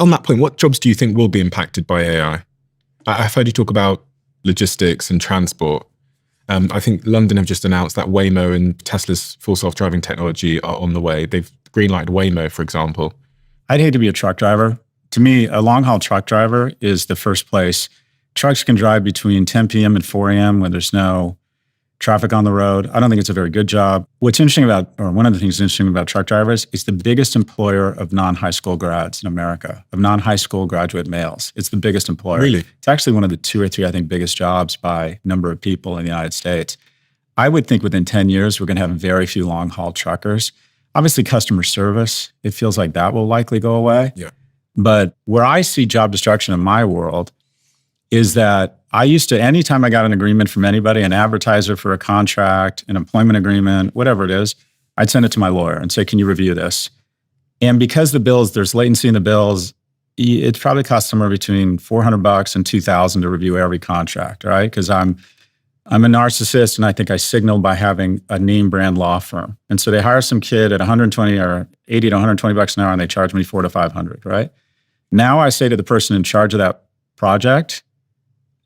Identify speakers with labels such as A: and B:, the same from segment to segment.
A: on that point, what jobs do you think will be impacted by AI? I've heard you talk about logistics and transport. I think London have just announced that Waymo and Tesla's full self-driving technology are on the way. They've greenlighted Waymo, for example.
B: I'd hate to be a truck driver. To me, a long-haul truck driver is the first place. Trucks can drive between 10 p.m. and 4 a.m. when there's no traffic on the road. I don't think it's a very good job. What's interesting about, or one of the things that's interesting about truck drivers, is the biggest employer of non-high school grads in America, of non-high school graduate males. It's the biggest employer.
A: Really?
B: It's actually one of the 2 or 3, I think, biggest jobs by number of people in the United States. I would think within 10 years, we're going to have very few long-haul truckers. Obviously, customer service, it feels like that will likely go away.
A: Yeah.
B: But where I see job destruction in my world is that I used to, anytime I got an agreement from anybody, an advertiser for a contract, an employment agreement, whatever it is, I'd send it to my lawyer and say, can you review this? And because the bills, there's latency in the bills, it probably costs somewhere between $400 and $2,000 to review every contract, right? Because I'm a narcissist and I think I signal by having a name brand law firm. And so they hire some kid at 120 or 80 to 120 bucks an hour and they charge me $400 to $500, right? Now I say to the person in charge of that project,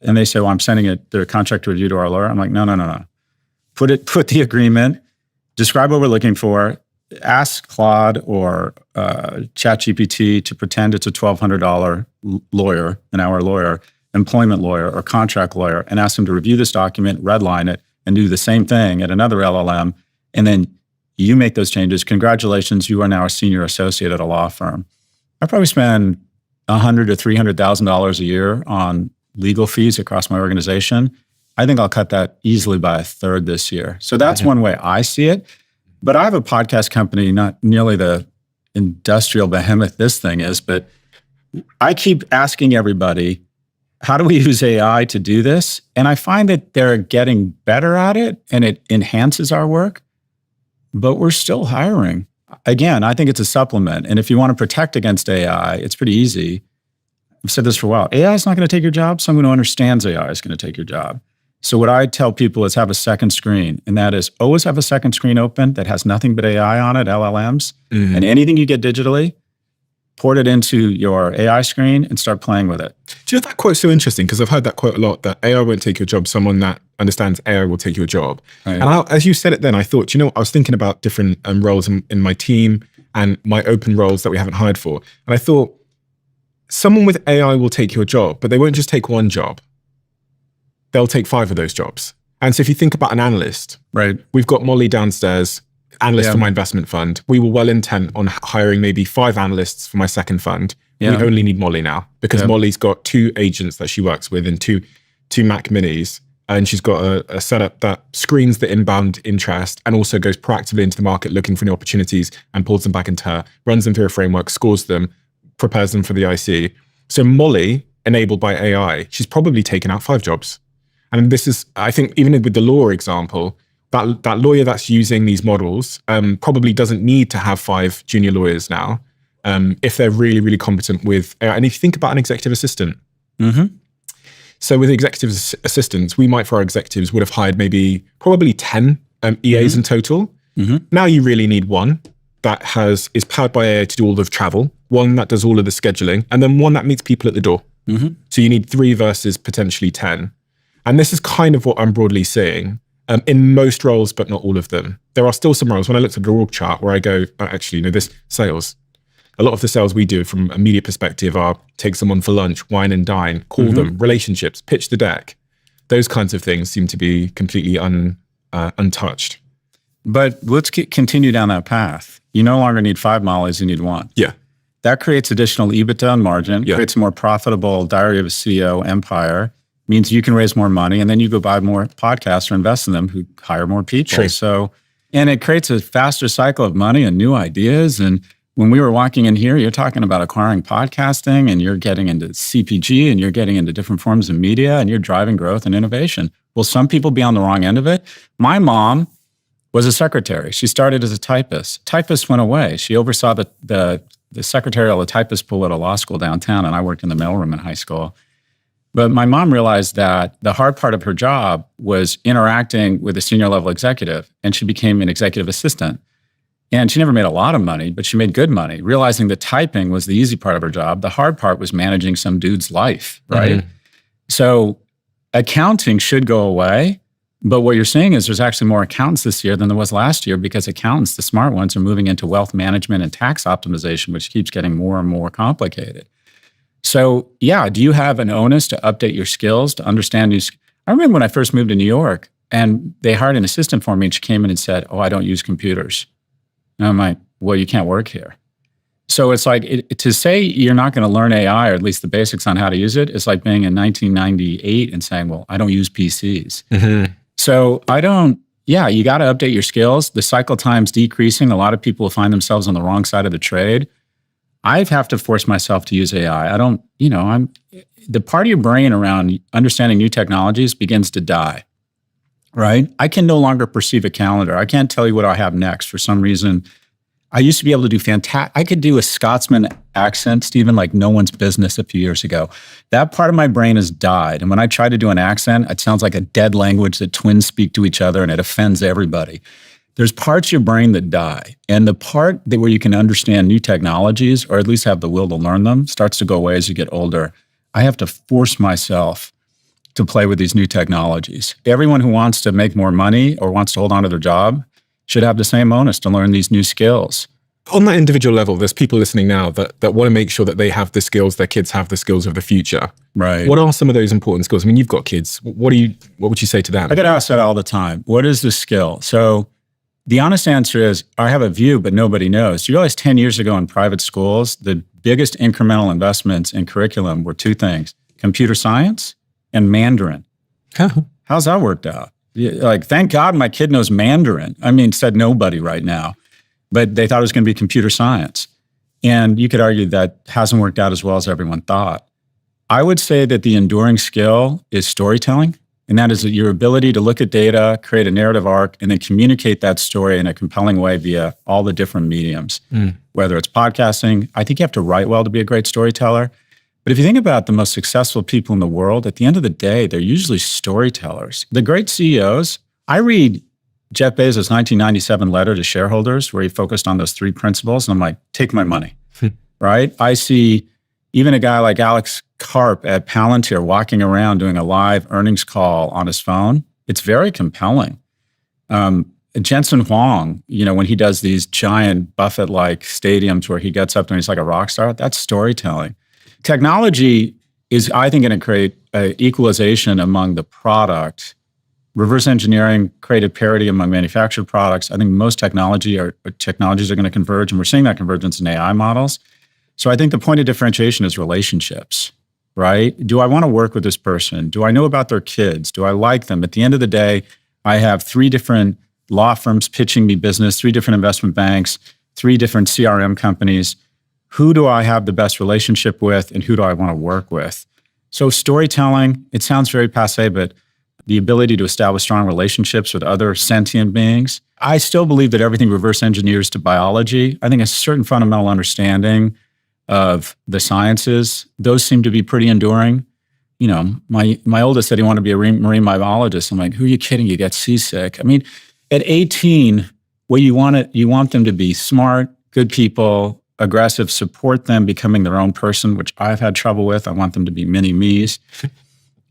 B: and they say, well, I'm sending their contract review to our lawyer. I'm like, no. Put the agreement, describe what we're looking for, ask Claude or ChatGPT to pretend it's a $1,200 lawyer, an hour lawyer, employment lawyer or contract lawyer, and ask them to review this document, redline it, and do the same thing at another LLM. And then you make those changes. Congratulations, you are now a senior associate at a law firm. I probably spend $100,000 to $300,000 a year on legal fees across my organization. I think I'll cut that easily by a third this year. So that's one way I see it. But I have a podcast company, not nearly the industrial behemoth this thing is, but I keep asking everybody, how do we use AI to do this? And I find that they're getting better at it and it enhances our work, but we're still hiring. Again, I think it's a supplement. And if you want to protect against AI, it's pretty easy. I've said this for a while. AI is not going to take your job. Someone who understands AI is going to take your job. So what I tell people is have a second screen, and that is always have a second screen open that has nothing but AI on it, LLMs, and anything you get digitally, port it into your AI screen and start playing with it.
A: Do you know that quote's so interesting? Because I've heard that quote a lot, that AI won't take your job. Someone that understands AI will take your job. Right. And as you said it then, I thought, I was thinking about different roles in my team and my open roles that we haven't hired for. And I thought, someone with AI will take your job, but they won't just take one job. They'll take 5 of those jobs. And so if you think about an analyst, right? We've got Molly downstairs, analyst for my investment fund. We were well intent on hiring maybe 5 analysts for my second fund. We only need Molly now because Molly's got 2 agents that she works with and two Mac Minis. And she's got a setup that screens the inbound interest and also goes proactively into the market looking for new opportunities and pulls them back into her, runs them through a framework, scores them, prepares them for the IC. So Molly, enabled by AI, she's probably taken out 5 jobs. And this is, I think, even with the law example, that lawyer that's using these models probably doesn't need to have 5 junior lawyers now if they're really, really competent with AI. And if you think about an executive assistant, so with executive assistants, we might, for our executives, would have hired probably 10 EAs in total. Now you really need one that is powered by AI to do all of travel, one that does all of the scheduling, and then one that meets people at the door. So you need 3 versus potentially 10. And this is kind of what I'm broadly seeing in most roles, but not all of them. There are still some roles, when I looked at the org chart, where I go, this sales. A lot of the sales we do from a media perspective are take someone for lunch, wine and dine, call them, relationships, pitch the deck. Those kinds of things seem to be completely untouched.
B: But let's continue down that path. You no longer need 5 Mollies, you need 1.
A: Yeah.
B: That creates additional EBITDA and margin, creates a more profitable Diary of a CEO empire, means you can raise more money, and then you go buy more podcasts or invest in them who hire more people.
A: True.
B: So, and it creates a faster cycle of money and new ideas. And when we were walking in here, you're talking about acquiring podcasting, and you're getting into CPG, and you're getting into different forms of media, and you're driving growth and innovation. Will some people be on the wrong end of it? My mom was a secretary. She started as a typist. Typist went away. She oversaw the secretarial, the typist pool at a law school downtown, and I worked in the mailroom in high school. But my mom realized that the hard part of her job was interacting with a senior level executive, and she became an executive assistant. And she never made a lot of money, but she made good money, realizing that typing was the easy part of her job. The hard part was managing some dude's life, right? Mm-hmm. So accounting should go away. But what you're seeing is there's actually more accountants this year than there was last year, because accountants, the smart ones, are moving into wealth management and tax optimization, which keeps getting more and more complicated. So yeah, do you have an onus to update your skills, to understand new skills? I remember when I first moved to New York and they hired an assistant for me, and she came in and said, "Oh, I don't use computers." And I'm like, "Well, you can't work here." So it's like, to say you're not going to learn AI, or at least the basics on how to use it, it's like being in 1998 and saying, "Well, I don't use PCs." Mm-hmm. So you got to update your skills. The cycle time's decreasing. A lot of people find themselves on the wrong side of the trade. I have to force myself to use AI. The part of your brain around understanding new technologies begins to die, right? I can no longer perceive a calendar. I can't tell you what I have next for some reason. I used to be able to do I could do a Scotsman accent, Stephen, like no one's business a few years ago. That part of my brain has died. And when I try to do an accent, it sounds like a dead language that twins speak to each other, and it offends everybody. There's parts of your brain that die. And the part where you can understand new technologies, or at least have the will to learn them, starts to go away as you get older. I have to force myself to play with these new technologies. Everyone who wants to make more money or wants to hold on to their job should have the same onus to learn these new skills.
A: On that individual level, there's people listening now that want to make sure that they have the skills, their kids have the skills of the future.
B: Right.
A: What are some of those important skills? I mean, you've got kids. What would you say to them?
B: I get asked that all the time. What is the skill? So the honest answer is, I have a view, but nobody knows. You realize 10 years ago in private schools, the biggest incremental investments in curriculum were two things: computer science and Mandarin. How's that worked out? Like, thank God my kid knows Mandarin. I mean, said nobody right now. But they thought it was going to be computer science. And you could argue that hasn't worked out as well as everyone thought. I would say that the enduring skill is storytelling. And that is your ability to look at data, create a narrative arc, and then communicate that story in a compelling way via all the different mediums. Whether it's podcasting, I think you have to write well to be a great storyteller. But if you think about the most successful people in the world, at the end of the day, they're usually storytellers. The great CEOs, I read Jeff Bezos' 1997 letter to shareholders where he focused on those three principles. And I'm like, take my money, right? I see even a guy like Alex Karp at Palantir walking around doing a live earnings call on his phone. It's very compelling. Jensen Huang, when he does these giant Buffett-like stadiums where he gets up there and he's like a rock star, that's storytelling. Technology is, I think, going to create an equalization among the product. Reverse engineering created parity among manufactured products. I think most technologies are going to converge, and we're seeing that convergence in AI models. So I think the point of differentiation is relationships, right? Do I want to work with this person? Do I know about their kids? Do I like them? At the end of the day, I have 3 different law firms pitching me business, 3 different investment banks, 3 different CRM companies. Who do I have the best relationship with, and who do I want to work with? So storytelling, it sounds very passé, but the ability to establish strong relationships with other sentient beings. I still believe that everything reverse engineers to biology. I think a certain fundamental understanding of the sciences, those seem to be pretty enduring. My oldest said he wanted to be a marine biologist. I'm like, who are you kidding? You get seasick. I mean, at 18, you want them to be smart, good people, aggressive, support them becoming their own person, which I've had trouble with. I want them to be mini me's.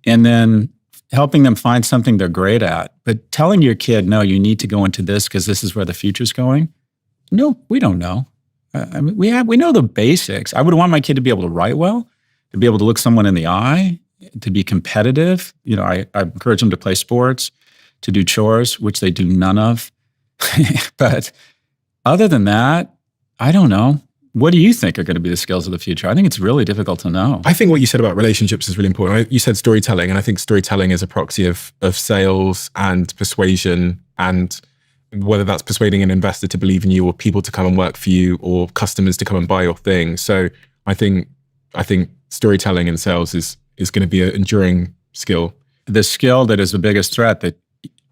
B: And then helping them find something they're great at. But telling your kid, no, you need to go into this because this is where the future's going. No, we don't know. We know the basics. I would want my kid to be able to write well, to be able to look someone in the eye, to be competitive. I encourage them to play sports, to do chores, which they do none of. But other than that, I don't know. What do you think are going to be the skills of the future? I think it's really difficult to know.
A: I think what you said about relationships is really important. You said storytelling, and I think storytelling is a proxy of sales and persuasion, and whether that's persuading an investor to believe in you, or people to come and work for you, or customers to come and buy your thing. So I think storytelling in sales is going to be an enduring skill.
B: The skill that is the biggest threat that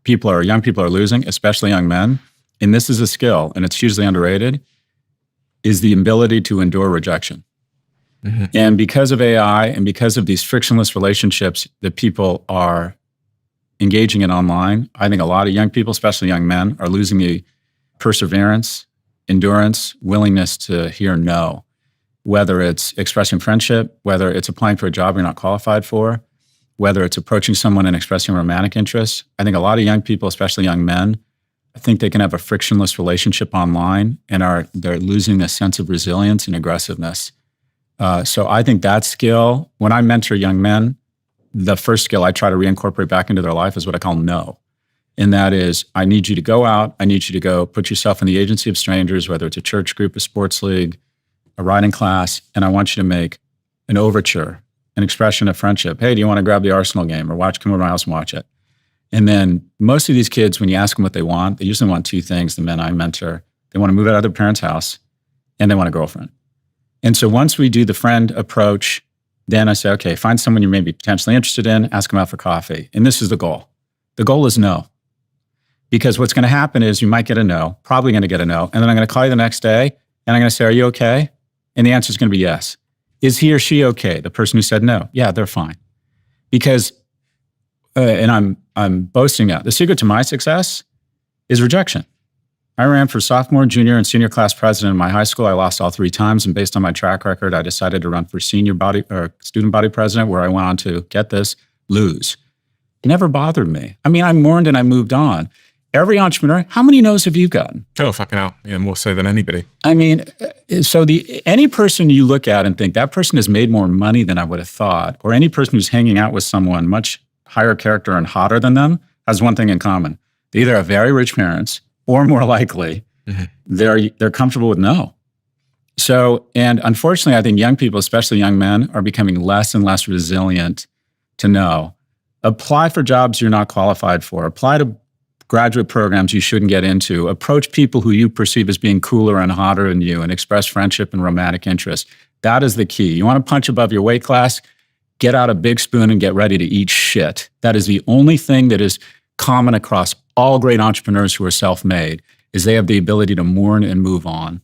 B: young people are losing, especially young men, and this is a skill, and it's hugely underrated, is the ability to endure rejection. Mm-hmm. And because of AI and because of these frictionless relationships that people are engaging in online, I think a lot of young people, especially young men, are losing the perseverance endurance, willingness to hear no, whether it's expressing friendship, whether it's applying for a job you're not qualified for, whether it's approaching someone and expressing romantic interest. I think a lot of young people, especially young men, I think they can have a frictionless relationship online and they're losing a sense of resilience and aggressiveness. So I think that skill, when I mentor young men, the first skill I try to reincorporate back into their life is what I call no. And that is, I need you to go out. I need you to go put yourself in the agency of strangers, whether it's a church group, a sports league, a writing class, and I want you to make an overture, an expression of friendship. Hey, do you want to grab the Arsenal game or come over to my house and watch it? And then most of these kids, when you ask them what they usually want two things, the men I mentor. They want to move out of their parents' house and they want a girlfriend. And so once we do the friend approach, then I say, okay, find someone you may be potentially interested in, ask them out for coffee. And this is the goal. The goal is no. Because what's going to happen is you might get a no, probably going to get a no. And then I'm going to call you the next day and I'm going to say, are you okay? And the answer is going to be yes. Is he or she okay? The person who said no. Yeah, they're fine. Because, and I'm boasting now, the secret to my success is rejection. I ran for sophomore, junior, and senior class president in my high school. I lost all 3 times. And based on my track record, I decided to run for student body president, where I went on to, get this, lose. It never bothered me. I mean, I mourned and I moved on. Every entrepreneur, how many no's have you gotten?
A: Oh, fucking hell. Yeah, more so than anybody.
B: I mean, so any person you look at and think that person has made more money than I would have thought, or any person who's hanging out with someone much higher character and hotter than them has one thing in common. They either have very rich parents, or more likely, they're comfortable with no. So, and unfortunately, I think young people, especially young men, are becoming less and less resilient to no. Apply for jobs you're not qualified for. Apply to graduate programs you shouldn't get into. Approach people who you perceive as being cooler and hotter than you and express friendship and romantic interest. That is the key. You want to punch above your weight class? Get out a big spoon and get ready to eat shit. That is the only thing that is common across all great entrepreneurs who are self-made, is they have the ability to mourn and move on.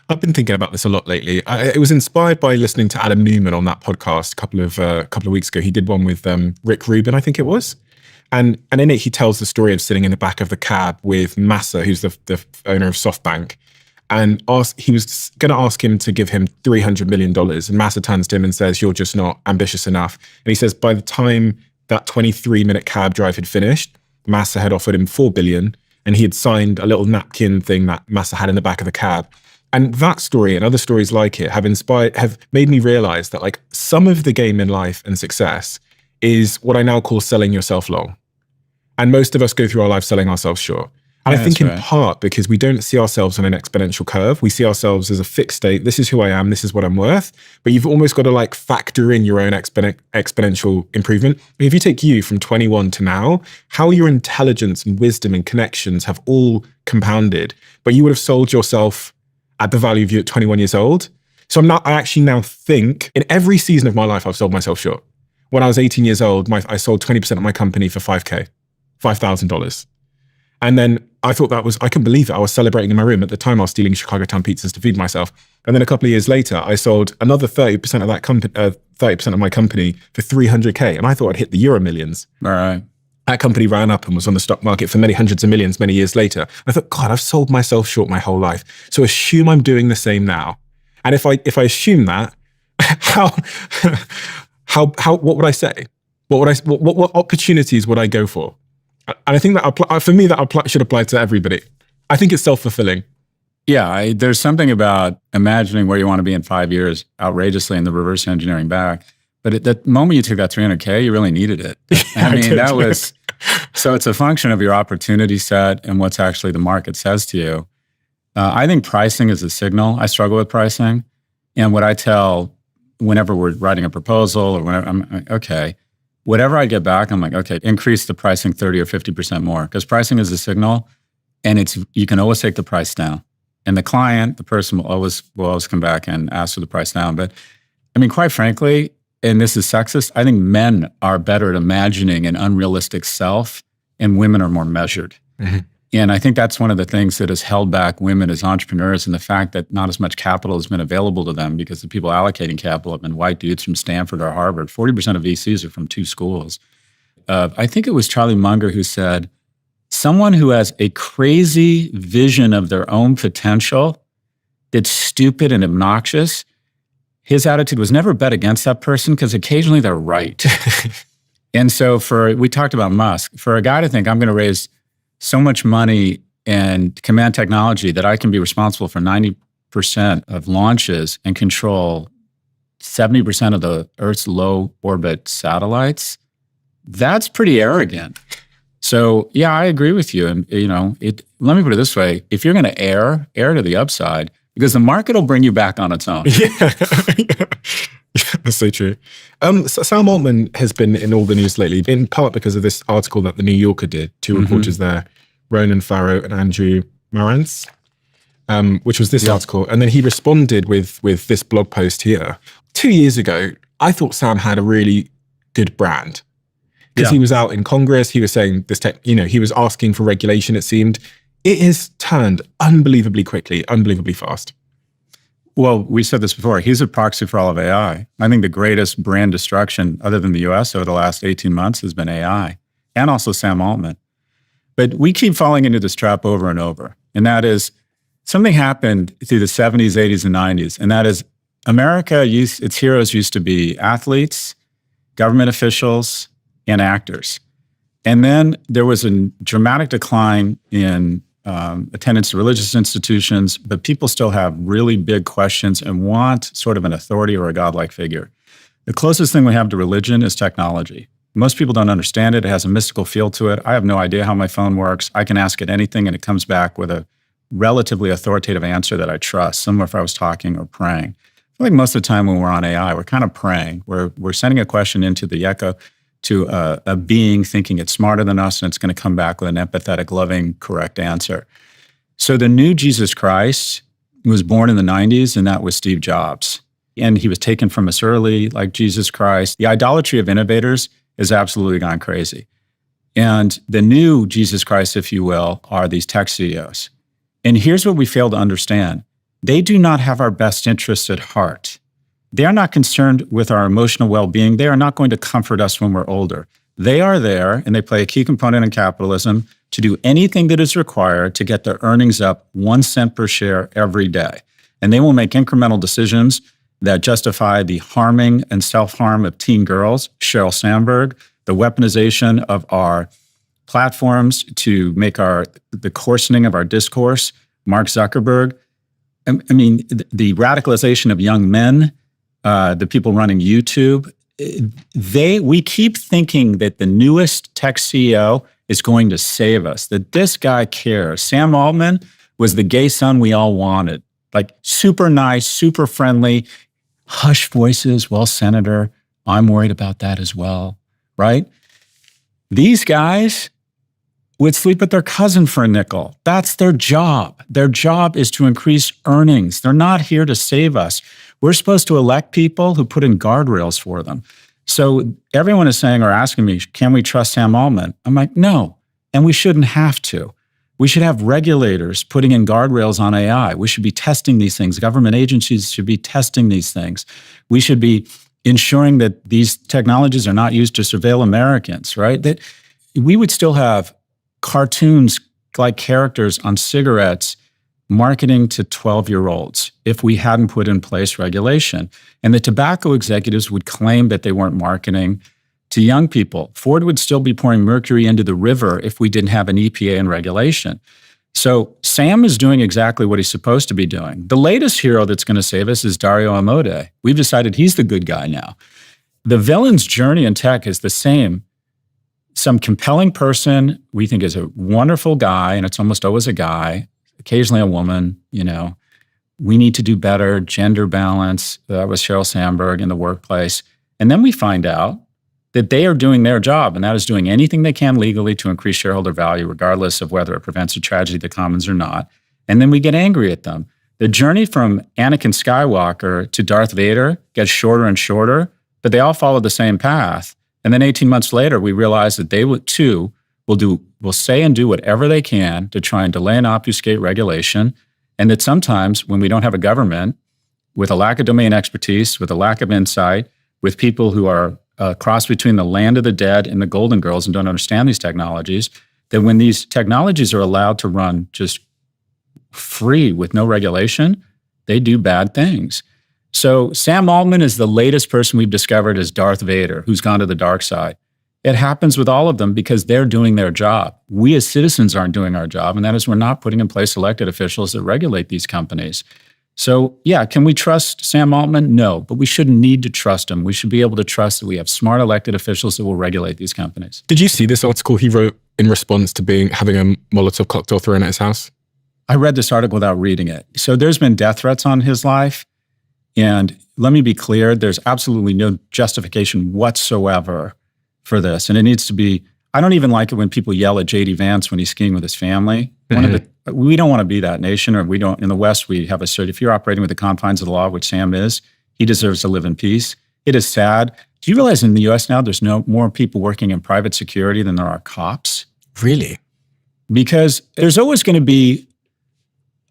A: I've been thinking about this a lot lately. It was inspired by listening to Adam Newman on that podcast a couple of weeks ago. He did one with Rick Rubin, I think it was. And in it, he tells the story of sitting in the back of the cab with Massa, who's the owner of SoftBank. And he was going to ask him to give him $300 million. And Massa turns to him and says, you're just not ambitious enough. And he says, by the time that 23-minute cab drive had finished, Massa had offered him $4 billion. And he had signed a little napkin thing that Massa had in the back of the cab. And that story and other stories like it have made me realize that, like, some of the game in life and success is what I now call selling yourself long. And most of us go through our life selling ourselves short. And I think in part because we don't see ourselves on an exponential curve. We see ourselves as a fixed state. This is who I am. This is what I'm worth. But you've almost got to, like, factor in your own exponential improvement. If you take you from 21 to now, how your intelligence and wisdom and connections have all compounded. But you would have sold yourself at the value of you at 21 years old. So I actually now think in every season of my life, I've sold myself short. When I was 18 years old, I sold 20% of my company for $5,000. And then I thought I couldn't believe it. I was celebrating in my room. At the time, I was stealing Chicago Town pizzas to feed myself. And then a couple of years later, I sold another 30% of that company, 30% of my company for $300K. And I thought I'd hit the Euro millions.
B: All right.
A: That company ran up and was on the stock market for many hundreds of millions many years later. I thought, God, I've sold myself short my whole life. So assume I'm doing the same now. And if I assume that, what would I say? What opportunities would I go for? And I think that for me, that should apply to everybody. I think it's self-fulfilling.
B: Yeah, there's something about imagining where you want to be in 5 years outrageously in the reverse engineering back. But at the moment you took that $300K, you really needed it. I mean, that was, so it's a function of your opportunity set and what's actually the market says to you. I think pricing is a signal. I struggle with pricing. And what I tell whenever we're writing a proposal or whenever, I'm like, okay, whatever I get back, I'm like, okay, increase the pricing 30 or 50% more. Because pricing is a signal and you can always take the price down. And the client, the person will always come back and ask for the price down. But I mean, quite frankly, and this is sexist, I think men are better at imagining an unrealistic self and women are more measured. Mm-hmm. And I think that's one of the things that has held back women as entrepreneurs, and the fact that not as much capital has been available to them because the people allocating capital have been white dudes from Stanford or Harvard. 40% of VCs are from 2 schools. I think it was Charlie Munger who said, Someone who has a crazy vision of their own potential that's stupid and obnoxious, his attitude was never bet against that person because occasionally they're right. And so we talked about Musk, for a guy to think I'm going to raise so much money and command technology that I can be responsible for 90% of launches and control 70% of the Earth's low orbit satellites, that's pretty arrogant. So yeah, I agree with you. And let me put it this way. If you're going to err to the upside, because the market will bring you back on its own.
A: Yeah. That's so true. Sam Altman has been in all the news lately, in part because of this article that the New Yorker did, two reporters there, Ronan Farrow and Andrew Marantz, which was this article. And then he responded with this blog post here. 2 years ago, I thought Sam had a really good brand because he was out in Congress. He was saying this he was asking for regulation, it seemed. It has turned unbelievably quickly, unbelievably fast.
B: Well, we said this before. He's a proxy for all of AI. I think the greatest brand destruction, other than the US over the last 18 months, has been AI and also Sam Altman. But we keep falling into this trap over and over. And that is, something happened through the 70s, 80s, and 90s. And that is, its heroes used to be athletes, government officials, and actors. And then there was a dramatic decline in attendance to religious institutions, but people still have really big questions and want sort of an authority or a godlike figure. The closest thing we have to religion is technology. Most people don't understand it. It has a mystical feel to it. I have no idea how my phone works. I can ask it anything and it comes back with a relatively authoritative answer that I trust, similar if I was talking or praying. I feel like most of the time when we're on AI, we're kind of praying. We're sending a question into the echo to a being thinking it's smarter than us and it's going to come back with an empathetic, loving, correct answer. So the new Jesus Christ was born in the 90s, and that was Steve Jobs. And he was taken from us early, like Jesus Christ. The idolatry of innovators has absolutely gone crazy. And the new Jesus Christ, if you will, are these tech CEOs. And here's what we fail to understand. They do not have our best interests at heart. They are not concerned with our emotional well-being. They are not going to comfort us when we're older. They are there, and they play a key component in capitalism, to do anything that is required to get their earnings up 1 cent per share every day. And they will make incremental decisions that justify the harming and self-harm of teen girls, Sheryl Sandberg, the weaponization of our platforms to make the coarsening of our discourse, Mark Zuckerberg. I mean, the radicalization of young men, the people running YouTube, we keep thinking that the newest tech CEO is going to save us, that this guy cares. Sam Altman was the gay son we all wanted, like super nice, super friendly, hushed voices. Well, Senator, I'm worried about that as well, right? These guys would sleep with their cousin for a nickel. That's their job. Their job is to increase earnings. They're not here to save us. We're supposed to elect people who put in guardrails for them. So everyone is saying or asking me, can we trust Sam Altman? I'm like, no, and we shouldn't have to. We should have regulators putting in guardrails on AI. We should be testing these things. Government agencies should be testing these things. We should be ensuring that these technologies are not used to surveil Americans, right? That we would still have cartoons like characters on cigarettes marketing to 12-year-olds if we hadn't put in place regulation. And the tobacco executives would claim that they weren't marketing to young people. Ford would still be pouring mercury into the river if we didn't have an EPA and regulation. So Sam is doing exactly what he's supposed to be doing. The latest hero that's going to save us is Dario Amodei. We've decided he's the good guy now. The villain's journey in tech is the same. Some compelling person we think is a wonderful guy, and it's almost always a guy, occasionally a woman, we need to do better, gender balance. That was Sheryl Sandberg in the workplace. And then we find out that they are doing their job, and that is doing anything they can legally to increase shareholder value, regardless of whether it prevents a tragedy of the commons or not. And then we get angry at them. The journey from Anakin Skywalker to Darth Vader gets shorter and shorter, but they all follow the same path. And then 18 months later, we realize that they too will say and do whatever they can to try and delay and obfuscate regulation. And that sometimes when we don't have a government with a lack of domain expertise, with a lack of insight, with people who are a cross between the land of the dead and the Golden Girls and don't understand these technologies, that when these technologies are allowed to run just free with no regulation, they do bad things. So Sam Altman is the latest person we've discovered as Darth Vader, who's gone to the dark side. It happens with all of them because they're doing their job. We as citizens aren't doing our job, and that is we're not putting in place elected officials that regulate these companies. So yeah, can we trust Sam Altman? No, but we shouldn't need to trust him. We should be able to trust that we have smart elected officials that will regulate these companies.
A: Did you see this article he wrote in response to having a Molotov cocktail thrown at his house?
B: I read this article without reading it. So there's been death threats on his life. And let me be clear, there's absolutely no justification whatsoever for this. And it needs to be, I don't even like it when people yell at J.D. Vance when he's skiing with his family. We don't want to be that nation, or we don't, in the West, we have a certain, if you're operating with the confines of the law, which Sam is, he deserves to live in peace. It is sad. Do you realize in the US now, there's more people working in private security than there are cops?
A: Really?
B: Because there's always going to be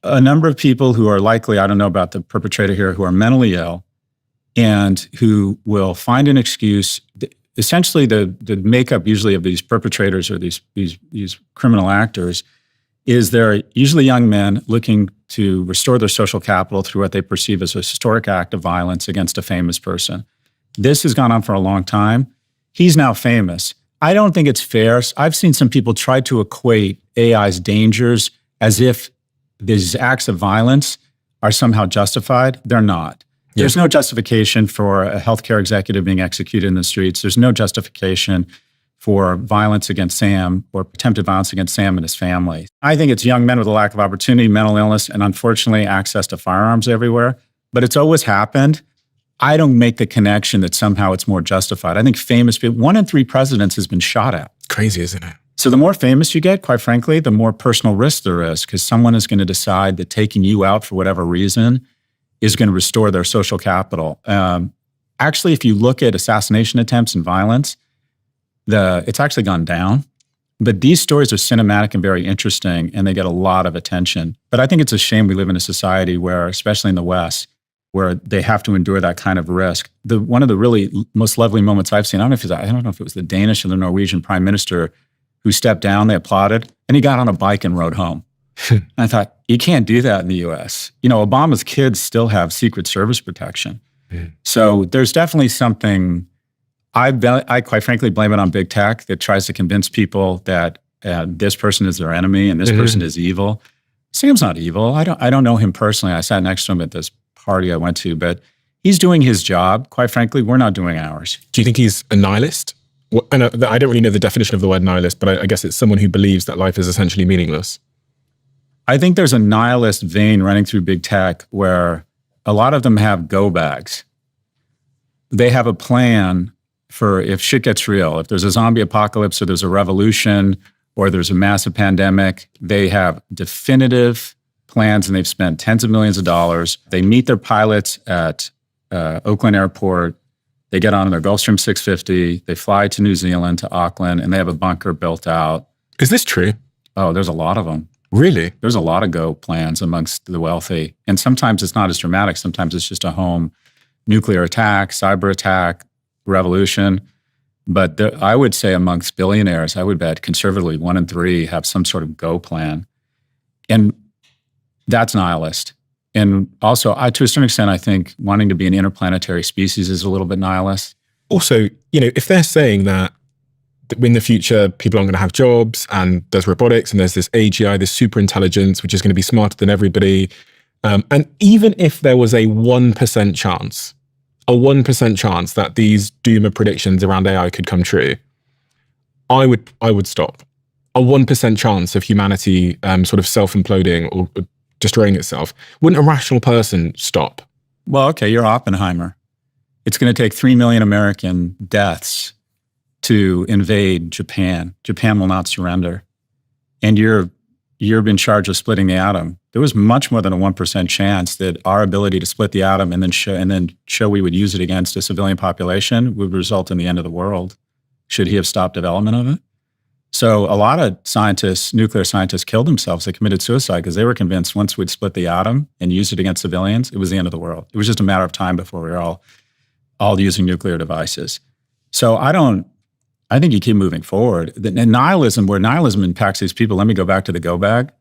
B: a number of people who are likely, I don't know about the perpetrator here, who are mentally ill and who will find an excuse. Essentially, the makeup usually of these perpetrators or these criminal actors is they're usually young men looking to restore their social capital through what they perceive as a historic act of violence against a famous person. This has gone on for a long time. He's now famous. I don't think it's fair. I've seen some people try to equate AI's dangers as if these acts of violence are somehow justified. They're not. Yeah. There's no justification for a healthcare executive being executed in the streets. There's no justification for violence against Sam or attempted violence against Sam and his family. I think it's young men with a lack of opportunity, mental illness, and unfortunately access to firearms everywhere. But it's always happened. I don't make the connection that somehow it's more justified. I think famous people, 1 in 3 presidents has been shot at.
A: Crazy, isn't it?
B: So the more famous you get, quite frankly, the more personal risk there is, because someone is going to decide that taking you out for whatever reason is going to restore their social capital. Actually, if you look at assassination attempts and violence, it's actually gone down. But these stories are cinematic and very interesting, and they get a lot of attention. But I think it's a shame we live in a society where, especially in the West, where they have to endure that kind of risk. One of the really most lovely moments I've seen, I don't know if it was the Danish or the Norwegian prime minister who stepped down, they applauded, and he got on a bike and rode home. And I thought, you can't do that in the US. You know, Obama's kids still have Secret Service protection. So there's definitely something, I quite frankly blame it on big tech that tries to convince people that this person is their enemy and this person is evil. Sam's not evil. I don't know him personally. I sat next to him at this party I went to, but he's doing his job. Quite frankly, we're not doing ours.
A: Do you think he's a nihilist? I don't really know the definition of the word nihilist, but I guess it's someone who believes that life is essentially meaningless.
B: I think there's a nihilist vein running through big tech where a lot of them have go bags. They have a plan for if shit gets real, if there's a zombie apocalypse or there's a revolution or there's a massive pandemic, they have definitive plans and they've spent tens of millions of dollars. They meet their pilots at Oakland Airport. They get on their Gulfstream 650. They fly to New Zealand, to Auckland, and they have a bunker built out.
A: Is this true?
B: Oh, there's a lot of them.
A: Really?
B: There's a lot of go plans amongst the wealthy. And sometimes it's not as dramatic. Sometimes it's just a home nuclear attack, cyber attack, revolution. But I would say amongst billionaires, I would bet conservatively 1 in 3 have some sort of go plan. And that's nihilist. And also, to a certain extent, I think wanting to be an interplanetary species is a little bit nihilist.
A: Also, if they're saying that in the future, people aren't going to have jobs and there's robotics and there's this AGI, this super intelligence, which is going to be smarter than everybody. And even if there was a 1% chance that these doomer predictions around AI could come true, I would stop. A 1% chance of humanity sort of self-imploding or destroying itself. Wouldn't a rational person stop?
B: Well, okay, you're Oppenheimer. It's going to take 3 million American deaths to invade Japan. Japan will not surrender. And you're in charge of splitting the atom. There was much more than a 1% chance that our ability to split the atom and then show we would use it against a civilian population would result in the end of the world. Should he have stopped development of it? So a lot of scientists, nuclear scientists, killed themselves. They committed suicide because they were convinced once we'd split the atom and use it against civilians, it was the end of the world. It was just a matter of time before we were all using nuclear devices. So I don't I think you keep moving forward. And nihilism, where nihilism impacts these people, let me go back to the go bag.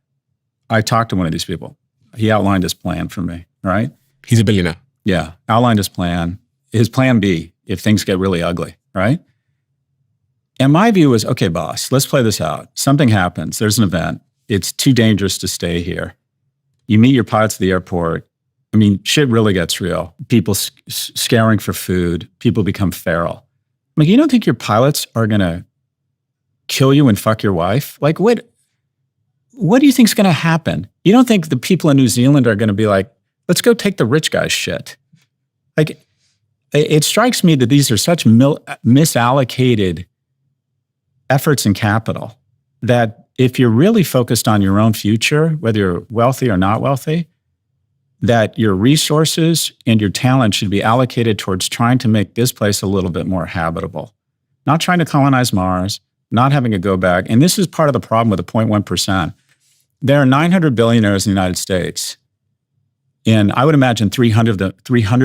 B: I talked to one of these people. He outlined his plan for me, right?
A: He's a billionaire.
B: Yeah, outlined his plan B, if things get really ugly, right? And my view was, okay, boss, let's play this out. Something happens. There's an event. It's too dangerous to stay here. You meet your pilots at the airport. I mean, shit really gets real. People scaring for food. People become feral. I'm like, you don't think your pilots are going to kill you and fuck your wife? Like, what do you think's going to happen? You don't think the people in New Zealand are going to be like, let's go take the rich guy's shit? Like, it strikes me that these are such misallocated efforts and capital that if you're really focused on your own future, whether you're wealthy or not wealthy, that your resources and your talent should be allocated towards trying to make this place a little bit more habitable. Not trying to colonize Mars, not having a go bag. And this is part of the problem with the 0.1%. There are 900 billionaires in the United States. And I would imagine 300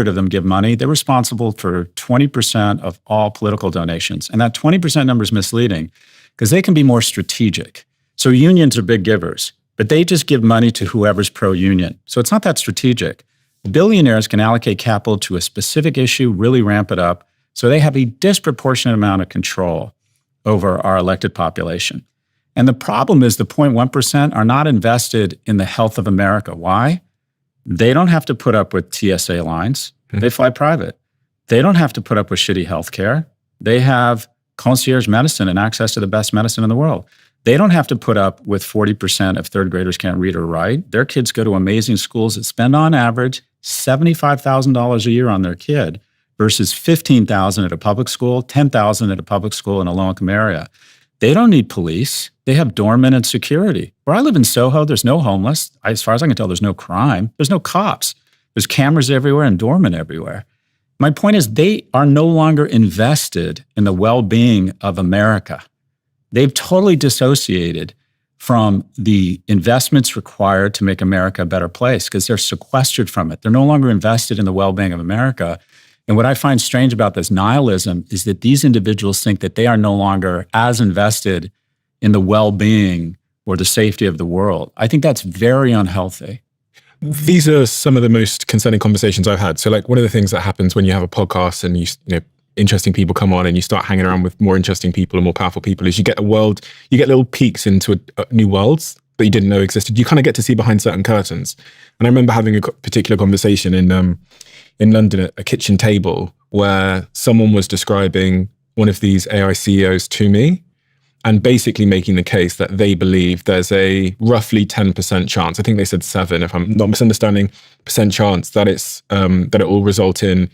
B: of them give money. They're responsible for 20% of all political donations. And that 20% number is misleading because they can be more strategic. So unions are big givers, but they just give money to whoever's pro-union. So it's not that strategic. Billionaires can allocate capital to a specific issue, really ramp it up, so they have a disproportionate amount of control over our elected population. And the problem is the 0.1% are not invested in the health of America. Why? They don't have to put up with TSA lines. They fly private. They don't have to put up with shitty healthcare. They have concierge medicine and access to the best medicine in the world. They don't have to put up with 40% of third graders can't read or write. Their kids go to amazing schools that spend on average $75,000 a year on their kid versus $15,000 at a public school, $10,000 at a public school in a low-income area. They don't need police. They have doormen and security. Where I live in Soho, there's no homeless. As far as I can tell, there's no crime. There's no cops. There's cameras everywhere and doormen everywhere. My point is they are no longer invested in the well-being of America. They've totally dissociated from the investments required to make America a better place because they're sequestered from it. They're no longer invested in the well-being of America. And what I find strange about this nihilism is that these individuals think that they are no longer as invested in the well-being or the safety of the world. I think that's very unhealthy.
A: These are some of the most concerning conversations I've had. So like one of the things that happens when you have a podcast and you know, interesting people come on and you start hanging around with more interesting people and more powerful people is you get little peeks into new worlds that you didn't know existed. You kind of get to see behind certain curtains. And I remember having a particular conversation in London at a kitchen table where someone was describing one of these AI CEOs to me and basically making the case that they believe there's a roughly 10% chance, I think they said 7, if I'm not misunderstanding, % chance that it will result in